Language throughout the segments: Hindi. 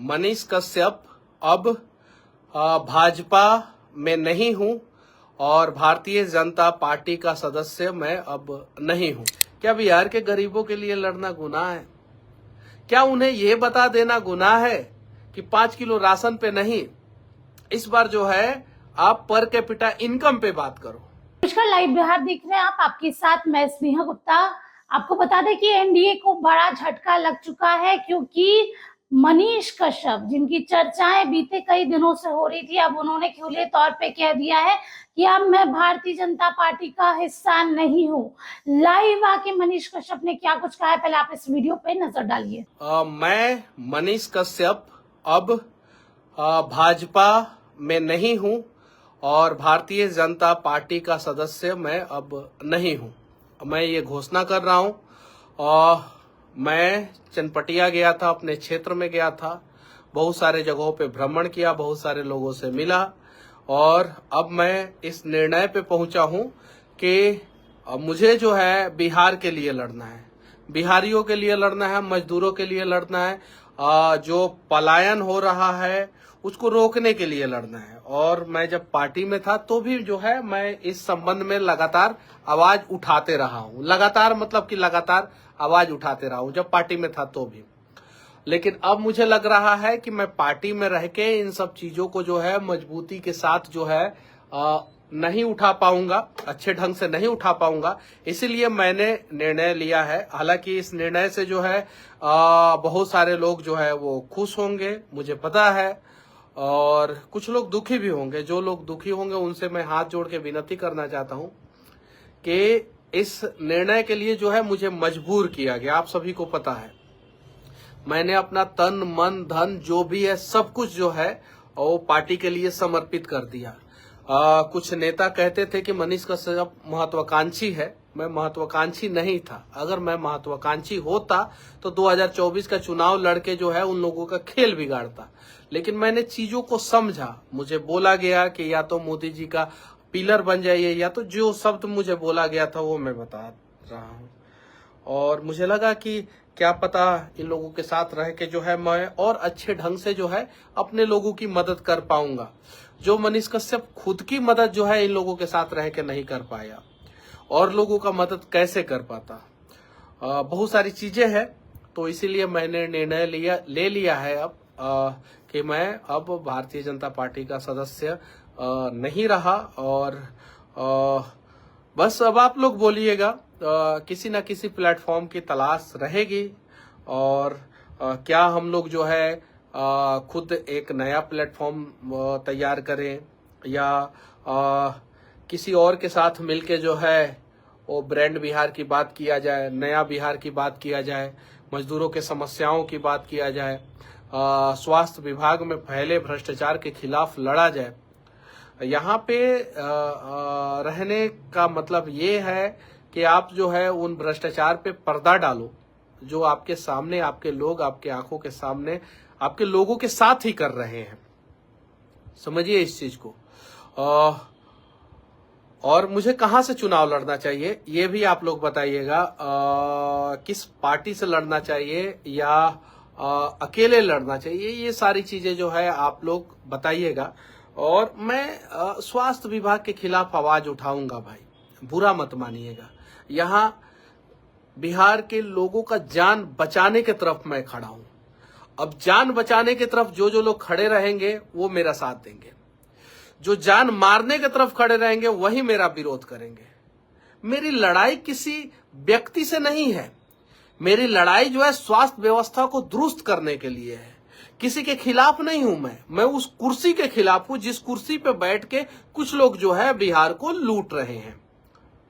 मनीष कश्यप अब भाजपा में नहीं हूं और भारतीय जनता पार्टी का सदस्य मैं अब नहीं हूं। क्या बिहार के गरीबों के लिए लड़ना गुनाह है? क्या उन्हें यह बता देना गुनाह है कि 5 किलो राशन पे नहीं, इस बार जो है आप पर कैपिटा इनकम पे बात करो। नमस्कार, लाइव बिहार देख रहे हैं आप, आपके साथ मैं स्नेहा गुप्ता। आपको बता दें कि एनडीए को बड़ा झटका लग चुका है, क्योंकि मनीष कश्यप, जिनकी चर्चाएं बीते कई दिनों से हो रही थी, अब उन्होंने खुले तौर पे कह दिया है कि अब मैं भारतीय जनता पार्टी का हिस्सा नहीं हूं। लाइव आके मनीष कश्यप ने क्या कुछ कहा है, पहले आप इस वीडियो पे नजर डालिए। मैं मनीष कश्यप अब भाजपा में नहीं हूं और भारतीय जनता पार्टी का सदस्य मैं अब नहीं हूं। मैं ये घोषणा कर रहा हूं। और मैं चनपटिया गया था, अपने क्षेत्र में गया था, बहुत सारे जगहों पे भ्रमण किया, बहुत सारे लोगों से मिला और अब मैं इस निर्णय पे पहुंचा हूं कि मुझे जो है बिहार के लिए लड़ना है, बिहारियों के लिए लड़ना है, मजदूरों के लिए लड़ना है, जो पलायन हो रहा है उसको रोकने के लिए लड़ना है। और मैं जब पार्टी में था तो भी जो है मैं इस संबंध में लगातार आवाज उठाते रहा हूं। लगातार मतलब कि लगातार आवाज उठाते रहा हूं जब पार्टी में था तो भी। लेकिन अब मुझे लग रहा है कि मैं पार्टी में रह के इन सब चीजों को जो है मजबूती के साथ जो है नहीं उठा पाऊंगा, अच्छे ढंग से नहीं उठा पाऊंगा। इसीलिए मैंने निर्णय लिया है। हालांकि इस निर्णय से जो है बहुत सारे लोग जो है वो खुश होंगे, मुझे पता है, और कुछ लोग दुखी भी होंगे। जो लोग दुखी होंगे उनसे मैं हाथ जोड़ के विनती करना चाहता हूं कि इस निर्णय के लिए जो है मुझे मजबूर किया गया। आप सभी को पता है, मैंने अपना तन मन धन जो भी है सब कुछ जो है वो पार्टी के लिए समर्पित कर दिया। कुछ नेता कहते थे कि मनीष कश्यप महत्वाकांक्षी है। मैं महत्वाकांक्षी नहीं था। अगर मैं महत्वाकांक्षी होता तो 2024 का चुनाव लड़के जो है उन लोगों का खेल बिगाड़ता। लेकिन मैंने चीजों को समझा। मुझे बोला गया कि या तो मोदी जी का पिलर बन जाइए, या तो जो शब्द मुझे बोला गया था वो मैं बता रहा हूँ। और मुझे लगा कि क्या पता इन लोगों के साथ रह के जो है मैं और अच्छे ढंग से जो है अपने लोगों की मदद कर पाऊंगा, जो मनीष कश्यप खुद की मदद जो है इन लोगों के साथ रह के नहीं कर पाया। और लोगों का मदद कैसे कर पाता? बहुत सारी चीजें हैं, तो इसीलिए मैंने निर्णय ले लिया है अब कि मैं अब भारतीय जनता पार्टी का सदस्य नहीं रहा। और बस अब आप लोग बोलिएगा, किसी न किसी प्लेटफॉर्म की तलाश रहेगी। और क्या हम लोग जो है खुद एक नया प्लेटफॉर्म तैयार करें, या किसी और के साथ मिलके जो है वो ब्रांड बिहार की बात किया जाए, नया बिहार की बात किया जाए, मजदूरों के समस्याओं की बात किया जाए, स्वास्थ्य विभाग में फैले भ्रष्टाचार के खिलाफ लड़ा जाए। यहाँ पे रहने का मतलब ये है कि आप जो है उन भ्रष्टाचार पे पर्दा डालो, जो आपके सामने आपके लोग आपके आंखों के सामने आपके लोगों के साथ ही कर रहे हैं। समझिए इस चीज को। और मुझे कहां से चुनाव लड़ना चाहिए ये भी आप लोग बताइएगा। किस पार्टी से लड़ना चाहिए या अकेले लड़ना चाहिए, ये सारी चीजें जो है आप लोग बताइएगा। और मैं स्वास्थ्य विभाग के खिलाफ आवाज उठाऊंगा भाई, बुरा मत मानिएगा। यहाँ बिहार के लोगों का जान बचाने की तरफ मैं खड़ा हूं। अब जान बचाने की तरफ जो जो लोग खड़े रहेंगे वो मेरा साथ देंगे, जो जान मारने की तरफ खड़े रहेंगे वही मेरा विरोध करेंगे। मेरी लड़ाई किसी व्यक्ति से नहीं है, मेरी लड़ाई जो है स्वास्थ्य व्यवस्था को दुरुस्त करने के लिए है। किसी के खिलाफ नहीं हूं मैं उस कुर्सी के खिलाफ हूं जिस कुर्सी पे बैठ के कुछ लोग जो है बिहार को लूट रहे हैं।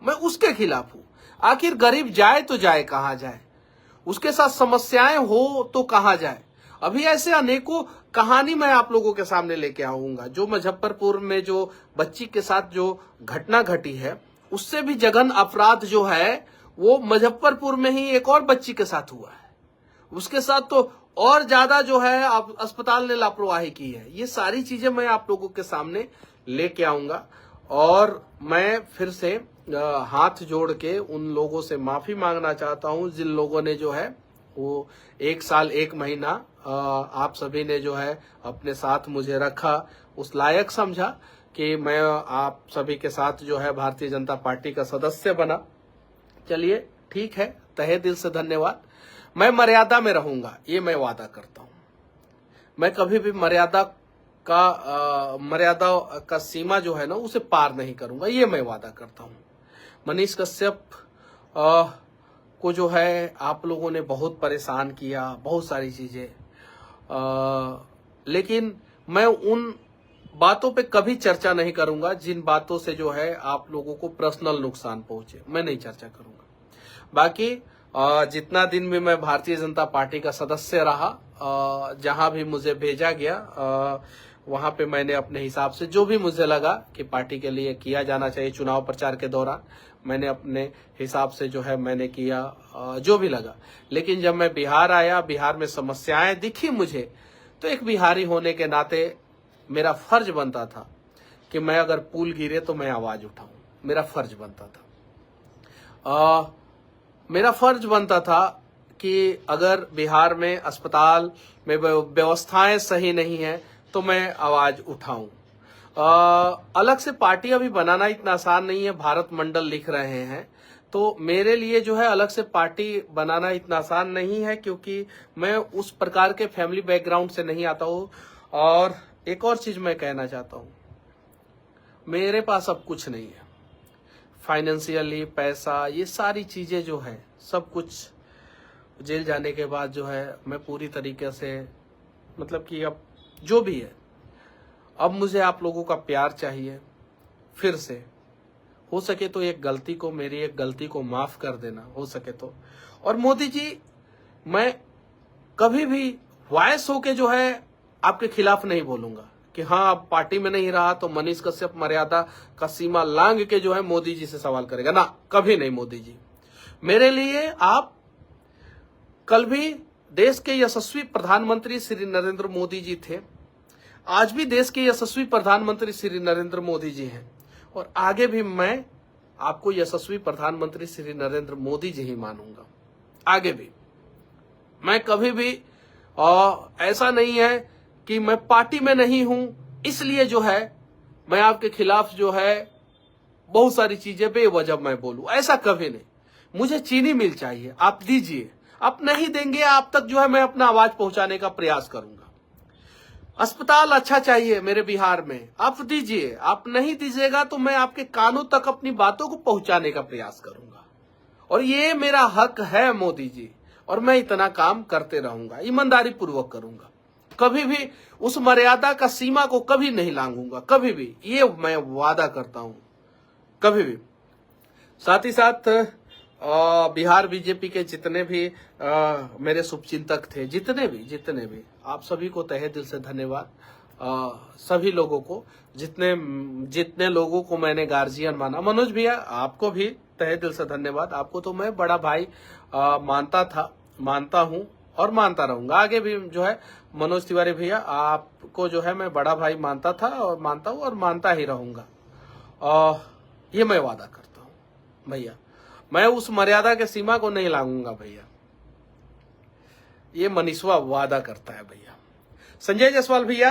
मैं उसके खिलाफ हूं। आखिर गरीब जाए तो जाए कहां जाए, उसके साथ समस्याएं हो तो कहां जाए। अभी ऐसे अनेकों कहानी मैं आप लोगों के सामने लेके आऊंगा। जो मुजफ्फरपुर में जो बच्ची के साथ जो घटना घटी है, उससे भी जघन अपराध जो है वो मुजफ्फरपुर में ही एक और बच्ची के साथ हुआ है। उसके साथ तो और ज्यादा जो है अस्पताल ने लापरवाही की है। ये सारी चीजें मैं आप लोगों के सामने लेके आऊंगा। और मैं फिर से हाथ जोड़ के उन लोगों से माफी मांगना चाहता हूं जिन लोगों ने जो है वो 1 साल 1 महीना आप सभी ने जो है अपने साथ मुझे रखा, उस लायक समझा कि मैं आप सभी के साथ जो है भारतीय जनता पार्टी का सदस्य बना। चलिए ठीक है, तहे दिल से धन्यवाद। मैं मर्यादा में रहूंगा, ये मैं वादा करता हूं। मैं कभी भी मर्यादा का सीमा जो है ना उसे पार नहीं करूंगा, ये मैं वादा करता हूं। मनीष कश्यप को जो है आप लोगों ने बहुत परेशान किया, बहुत सारी चीजें, लेकिन मैं उन बातों पे कभी चर्चा नहीं करूंगा जिन बातों से जो है आप लोगों को पर्सनल नुकसान पहुंचे, मैं नहीं चर्चा करूंगा। बाकी जितना दिन भी मैं भारतीय जनता पार्टी का सदस्य रहा, जहां भी मुझे भेजा गया वहां पे मैंने अपने हिसाब से जो भी मुझे लगा कि पार्टी के लिए किया जाना चाहिए चुनाव प्रचार के दौरान, मैंने अपने हिसाब से जो है मैंने किया जो भी लगा। लेकिन जब मैं बिहार आया, बिहार में समस्याएं दिखी मुझे, तो एक बिहारी होने के नाते मेरा फर्ज बनता था कि मैं अगर पुल गिरे तो मैं आवाज उठाऊं, मेरा फर्ज बनता था। मेरा फर्ज बनता था कि अगर बिहार में अस्पताल में व्यवस्थाएं सही नहीं है तो मैं आवाज उठाऊं। अलग से पार्टी अभी बनाना इतना आसान नहीं है, भारत मंडल लिख रहे हैं, तो मेरे लिए जो है अलग से पार्टी बनाना इतना आसान नहीं है, क्योंकि मैं उस प्रकार के फैमिली बैकग्राउंड से नहीं आता हूं। और एक और चीज मैं कहना चाहता हूं, मेरे पास अब कुछ नहीं है, फाइनेंशियली पैसा, ये सारी चीजें जो है सब कुछ जेल जाने के बाद जो है मैं पूरी तरीके से, मतलब कि अब जो भी है, अब मुझे आप लोगों का प्यार चाहिए। फिर से हो सके तो मेरी एक गलती को माफ कर देना, हो सके तो। और मोदी जी, मैं कभी भी वॉइस होके जो है आपके खिलाफ नहीं बोलूंगा कि हाँ अब पार्टी में नहीं रहा तो मनीष कश्यप मर्यादा का सीमा लांघ के जो है मोदी जी से सवाल करेगा, ना, कभी नहीं। मोदी जी, मेरे लिए आप कल भी देश के यशस्वी प्रधानमंत्री श्री नरेंद्र मोदी जी थे, आज भी देश के यशस्वी प्रधानमंत्री श्री नरेंद्र मोदी जी हैं, और आगे भी मैं आपको यशस्वी प्रधानमंत्री श्री नरेंद्र मोदी जी ही मानूंगा। आगे भी मैं कभी भी ऐसा नहीं है कि मैं पार्टी में नहीं हूं इसलिए जो है मैं आपके खिलाफ जो है बहुत सारी चीजें बेवजह मैं बोलूं, ऐसा कभी नहीं। मुझे चीनी मिल चाहिए, आप दीजिए, आप नहीं देंगे आप तक जो है मैं अपना आवाज पहुंचाने का प्रयास करूंगा। अस्पताल अच्छा चाहिए मेरे बिहार में, आप दीजिए, आप नहीं दीजिएगा तो मैं आपके कानों तक अपनी बातों को पहुंचाने का प्रयास करूंगा, और ये मेरा हक है मोदी जी, और मैं इतना काम करते रहूंगा, ईमानदारी पूर्वक करूंगा। कभी भी उस मर्यादा का सीमा को कभी नहीं लांघूंगा, कभी भी, ये मैं वादा करता हूं, कभी भी। साथ ही साथ बिहार बीजेपी के जितने भी मेरे शुभचिंतक थे, जितने भी आप सभी को तहे दिल से धन्यवाद। सभी लोगों को, जितने लोगों को मैंने गार्जियन माना, मनोज भैया आपको भी तहे दिल से धन्यवाद। आपको तो मैं बड़ा भाई मानता हूं और मानता रहूंगा आगे भी जो है। मनोज तिवारी भैया, आपको जो है मैं बड़ा भाई मानता था और मानता हूं और मानता ही रहूंगा, ये मैं वादा करता हूं भैया। मैं उस मर्यादा के सीमा को नहीं लांघूंगा भैया, ये मनीषवा वादा करता है भैया। संजय जायसवाल भैया,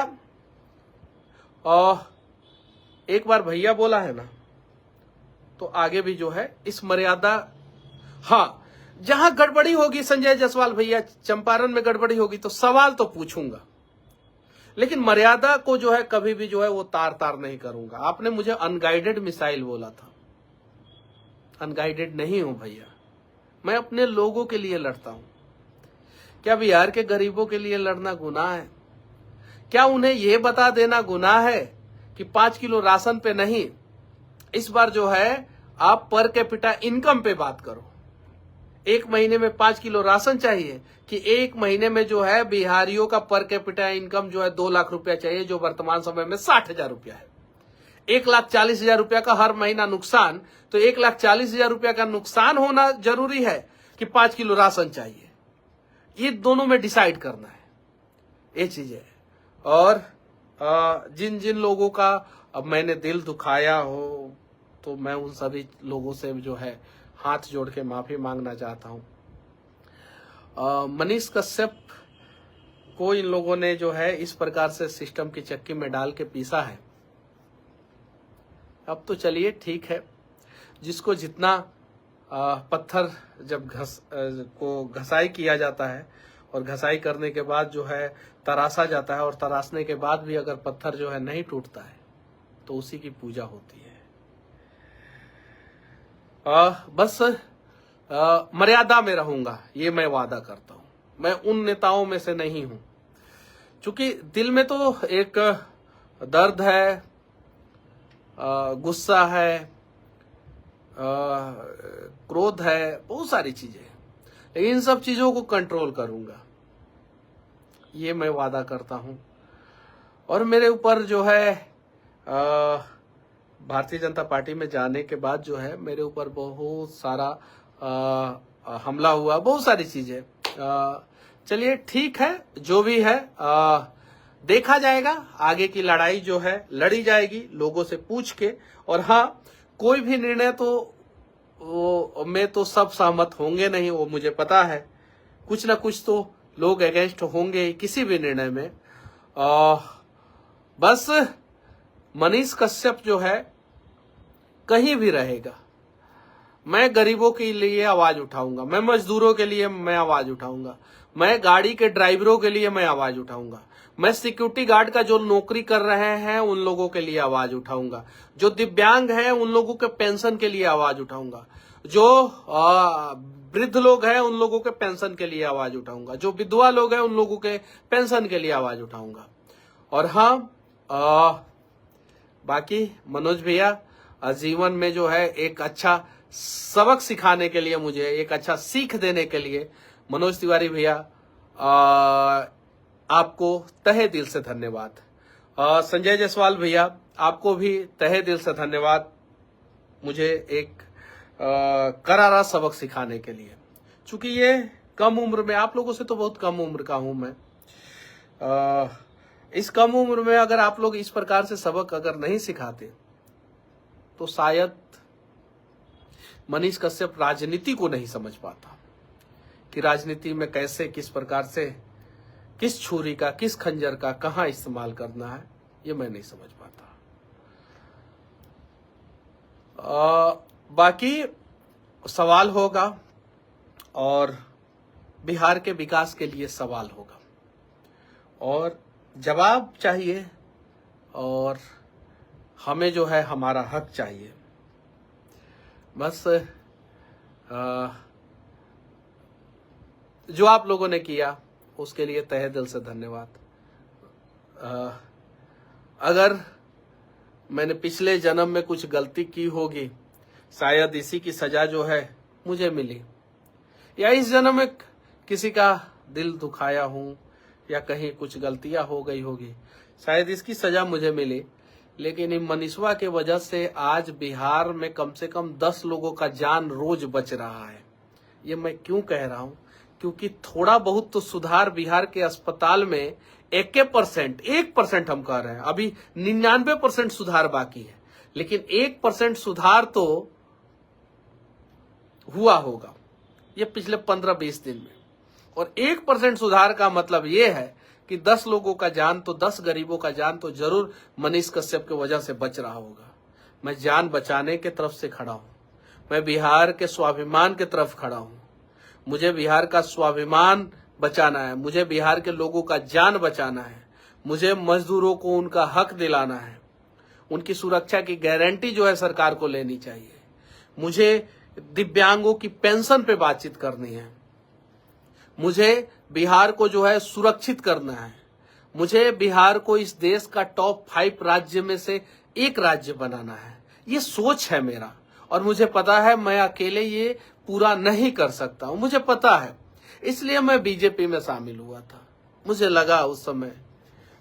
एक बार भैया बोला है ना, तो आगे भी जो है इस मर्यादा, हाँ, जहां गड़बड़ी होगी संजय जायसवाल भैया, चंपारण में गड़बड़ी होगी तो सवाल तो पूछूंगा, लेकिन मर्यादा को जो है कभी भी जो है वो तार नहीं करूंगा। आपने मुझे अनगाइडेड मिसाइल बोला था, अनगाइडेड नहीं हूं भैया, मैं अपने लोगों के लिए लड़ता हूं। क्या बिहार के गरीबों के लिए लड़ना गुनाह है? क्या उन्हें यह बता देना गुनाह है कि 5 किलो राशन पे नहीं, इस बार जो है आप पर कैपिटा इनकम पे बात करो। एक महीने में 5 किलो राशन चाहिए कि एक महीने में जो है बिहारियों का पर कैपिटा इनकम जो है 2 लाख रुपया चाहिए, जो वर्तमान समय में 60,000 रुपया है। 1,40,000 रुपया का हर महीना नुकसान, तो 1,40,000 रुपया का नुकसान होना जरूरी है कि 5 किलो राशन चाहिए? ये दोनों में डिसाइड करना है, ये चीज है। और जिन जिन लोगों का अब मैंने दिल दुखाया हो, तो मैं उन सभी लोगों से जो है हाथ जोड़ के माफी मांगना चाहता हूं। मनीष कश्यप को इन लोगों ने जो है इस प्रकार से सिस्टम की चक्की में डाल के पीसा है। अब तो चलिए ठीक है, जिसको जितना पत्थर जब घसाई किया जाता है और घसाई करने के बाद जो है तराशा जाता है, और तराशने के बाद भी अगर पत्थर जो है नहीं टूटता है तो उसी की पूजा होती है। बस मर्यादा में रहूंगा, ये मैं वादा करता हूं। मैं उन नेताओं में से नहीं हूं, क्योंकि दिल में तो एक दर्द है, गुस्सा है, क्रोध है, बहुत सारी चीजें, लेकिन इन सब चीजों को कंट्रोल करूंगा, ये मैं वादा करता हूं। और मेरे ऊपर जो है भारतीय जनता पार्टी में जाने के बाद जो है मेरे ऊपर बहुत सारा हमला हुआ, बहुत सारी चीजें। चलिए ठीक है, जो भी है देखा जाएगा, आगे की लड़ाई जो है लड़ी जाएगी लोगों से पूछ के। और हाँ, कोई भी निर्णय तो वो में तो सब सहमत होंगे नहीं, वो मुझे पता है। कुछ ना कुछ तो लोग अगेंस्ट होंगे ही किसी भी निर्णय में। बस मनीष कश्यप जो है कहीं भी रहेगा, मैं गरीबों के लिए आवाज उठाऊंगा, मैं मजदूरों के लिए मैं आवाज उठाऊंगा, मैं गाड़ी के ड्राइवरों के लिए मैं आवाज उठाऊंगा, मैं सिक्योरिटी गार्ड का जो नौकरी कर रहे हैं उन लोगों के लिए आवाज उठाऊंगा, जो दिव्यांग हैं उन लोगों के पेंशन के लिए आवाज उठाऊंगा, जो वृद्ध लोग हैं उन लोगों के पेंशन के लिए आवाज उठाऊंगा, जो विधवा लोग हैं उन लोगों के पेंशन के लिए आवाज उठाऊंगा। और हाँ, बाकी मनोज भैया जीवन में जो है एक अच्छा सबक सिखाने के लिए, मुझे एक अच्छा सीख देने के लिए मनोज तिवारी भैया आपको तहे दिल से धन्यवाद। संजय जायसवाल भैया आपको भी तहे दिल से धन्यवाद, मुझे एक करारा सबक सिखाने के लिए। चूंकि ये कम उम्र में, आप लोगों से तो बहुत कम उम्र का हूं मैं, इस कम उम्र में अगर आप लोग इस प्रकार से सबक अगर नहीं सिखाते तो शायद मनीष कश्यप राजनीति को नहीं समझ पाता कि राजनीति में कैसे, किस प्रकार से, किस छुरी का, किस खंजर का कहां इस्तेमाल करना है, ये मैं नहीं समझ पाता। बाकी सवाल होगा और बिहार के विकास के लिए सवाल होगा और जवाब चाहिए, और हमें जो है हमारा हक चाहिए। बस जो आप लोगों ने किया उसके लिए तहे दिल से धन्यवाद। अगर मैंने पिछले जन्म में कुछ गलती की होगी, शायद इसी की सजा जो है मुझे मिली, या इस जन्म में किसी का दिल दुखाया हूं या कहीं कुछ गलतियां हो गई होगी, शायद इसकी सजा मुझे मिली। लेकिन इन मनीषवा के वजह से आज बिहार में कम से कम 10 लोगों का जान रोज बच रहा है। ये मैं क्यों कह रहा हूं? क्योंकि थोड़ा बहुत तो सुधार बिहार के अस्पताल में 1% हम कह रहे हैं, अभी 99% सुधार बाकी है, लेकिन 1% सुधार तो हुआ होगा ये पिछले 15-20 दिन में। और 1% सुधार का मतलब ये है कि 10 लोगों का जान तो, 10 गरीबों का जान तो जरूर मनीष कश्यप की वजह से बच रहा होगा। मैं जान बचाने के तरफ से खड़ा हूं, मैं बिहार के स्वाभिमान के तरफ खड़ा हूं। मुझे बिहार का स्वाभिमान बचाना है, मुझे बिहार के लोगों का जान बचाना है, मुझे मजदूरों को उनका हक दिलाना है, उनकी सुरक्षा की गारंटी जो है सरकार को लेनी चाहिए, मुझे दिव्यांगों की पेंशन पे बातचीत करनी है, मुझे बिहार को जो है सुरक्षित करना है, मुझे बिहार को इस देश का टॉप 5 राज्य में से एक राज्य बनाना है। ये सोच है मेरा, और मुझे पता है मैं अकेले ये पूरा नहीं कर सकता हूं, मुझे पता है। इसलिए मैं बीजेपी में शामिल हुआ था। मुझे लगा उस समय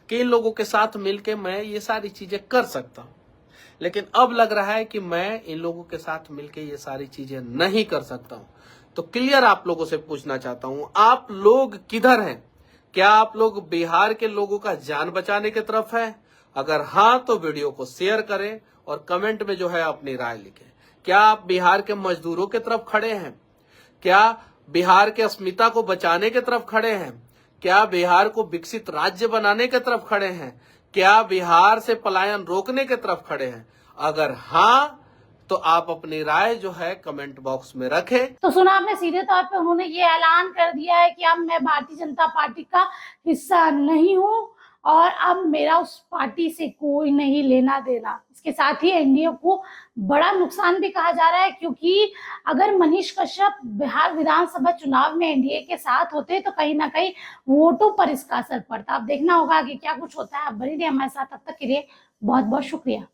कि इन लोगों के साथ मिलकर मैं ये सारी चीजें कर सकता हूं, लेकिन अब लग रहा है कि मैं इन लोगों के साथ मिलकर ये सारी चीजें नहीं कर सकता हूं। तो क्लियर आप लोगों से पूछना चाहता हूं, आप लोग किधर हैं? क्या आप लोग बिहार के लोगों का जान बचाने की तरफ है? अगर हाँ तो वीडियो को शेयर करें और कमेंट में जो है अपनी राय लिखें। क्या आप बिहार के मजदूरों की तरफ खड़े हैं? क्या बिहार के अस्मिता को बचाने की तरफ खड़े हैं? क्या बिहार को विकसित राज्य बनाने के तरफ खड़े हैं? क्या बिहार से पलायन रोकने के तरफ खड़े हैं? अगर हाँ, तो आप अपनी राय जो है कमेंट बॉक्स में रखें। तो सुना आपने, सीधे तौर पे उन्होंने ये ऐलान कर दिया है कि अब मैं भारतीय जनता पार्टी का हिस्सा नहीं हूं और अब मेरा उस पार्टी से कोई नहीं लेना देना। इसके साथ ही एनडीए को बड़ा नुकसान भी कहा जा रहा है, क्योंकि अगर मनीष कश्यप बिहार विधानसभा चुनाव में एनडीए के साथ होते तो कहीं ना कहीं वोटों पर इसका असर पड़ता। अब देखना होगा कि क्या कुछ होता है। आप बने रहिए हमारे साथ, तब तक के लिए बहुत बहुत शुक्रिया।